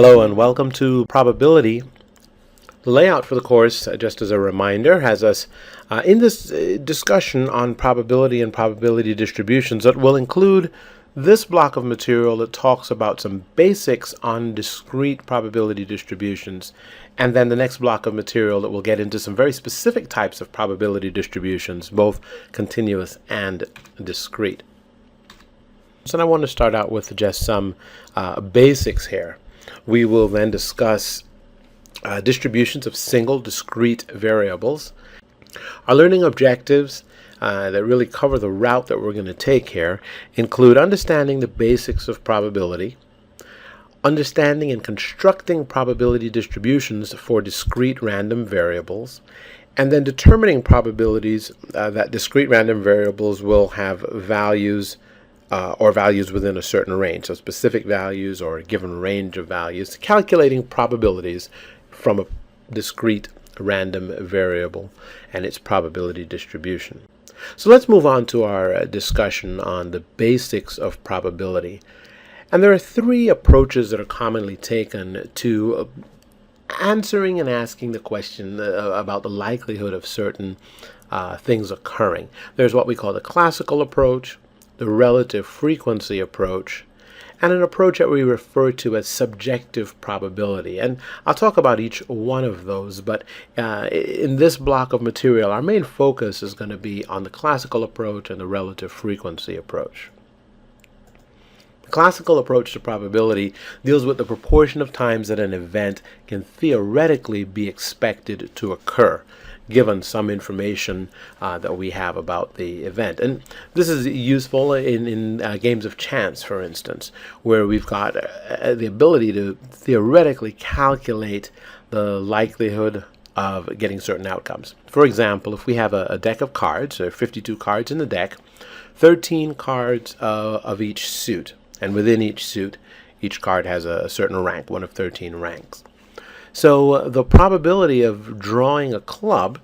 Hello and welcome to Probability. The layout for the course, just as a reminder, has us in this discussion on probability and probability distributions that will include this block of material that talks about some basics on discrete probability distributions, and then the next block of material that will get into some very specific types of probability distributions, both continuous and discrete. So I want to start out with just some basics here. We will then discuss distributions of single discrete variables. Our learning objectives that really cover the route that we're going to take here include understanding the basics of probability, understanding and constructing probability distributions for discrete random variables, and then determining probabilities that discrete random variables will have values or values within a certain range, so specific values or a given range of values, calculating probabilities from a discrete random variable and its probability distribution. So let's move on to our discussion on the basics of probability. And there are three approaches that are commonly taken to answering and asking the question about the likelihood of certain things occurring. There's what we call the classical approach, the relative frequency approach, and an approach that we refer to as subjective probability. And I'll talk about each one of those, but in this block of material, our main focus is going to be on the classical approach and the relative frequency approach. The classical approach to probability deals with the proportion of times that an event can theoretically be expected to occur, given some information that we have about the event. And this is useful in games of chance, for instance, where we've got the ability to theoretically calculate the likelihood of getting certain outcomes. For example, if we have a deck of cards, there are 52 cards in the deck, 13 cards of each suit, and within each suit, each card has a certain rank, one of 13 ranks. So the probability of drawing a club,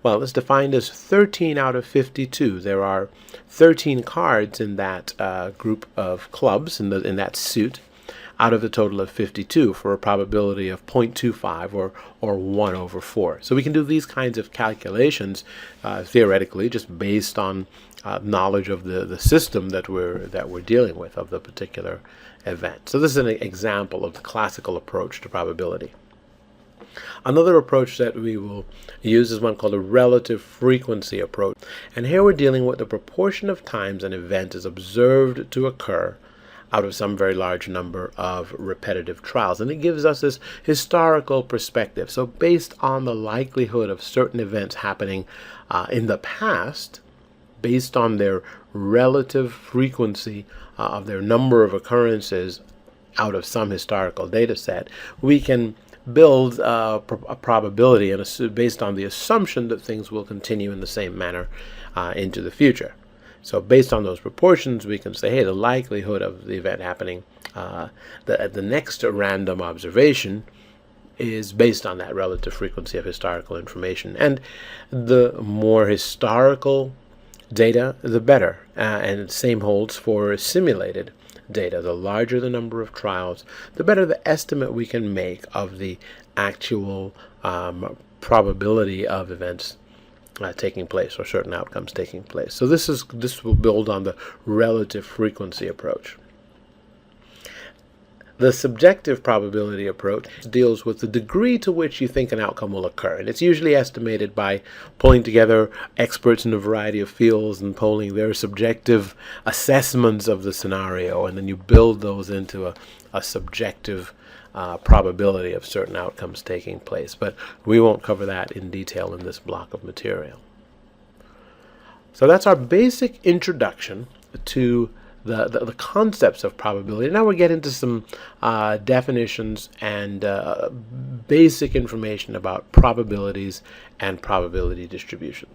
well, it's defined as 13 out of 52. There are 13 cards in that group of clubs, in that suit, out of the total of 52, for a probability of 0.25 or 1 over 4. So we can do these kinds of calculations theoretically, just based on knowledge of the system that we're dealing with, of the particular event. So this is an example of the classical approach to probability. Another approach that we will use is one called a relative frequency approach. And here we're dealing with the proportion of times an event is observed to occur out of some very large number of repetitive trials. And it gives us this historical perspective. So based on the likelihood of certain events happening in the past, based on their relative frequency of their number of occurrences out of some historical data set, we can build a probability based on the assumption that things will continue in the same manner into the future. So based on those proportions, we can say, hey, the likelihood of the event happening at the next random observation is based on that relative frequency of historical information. And the more historical data, the better. And the same holds for simulated data. The larger the number of trials, the better the estimate we can make of the actual probability of events taking place, or certain outcomes taking place. So this will build on the relative frequency approach. The subjective probability approach deals with the degree to which you think an outcome will occur. And it's usually estimated by pulling together experts in a variety of fields and polling their subjective assessments of the scenario. And then you build those into a subjective probability of certain outcomes taking place. But we won't cover that in detail in this block of material. So that's our basic introduction to the concepts of probability. Now we get into some definitions and basic information about probabilities and probability distributions.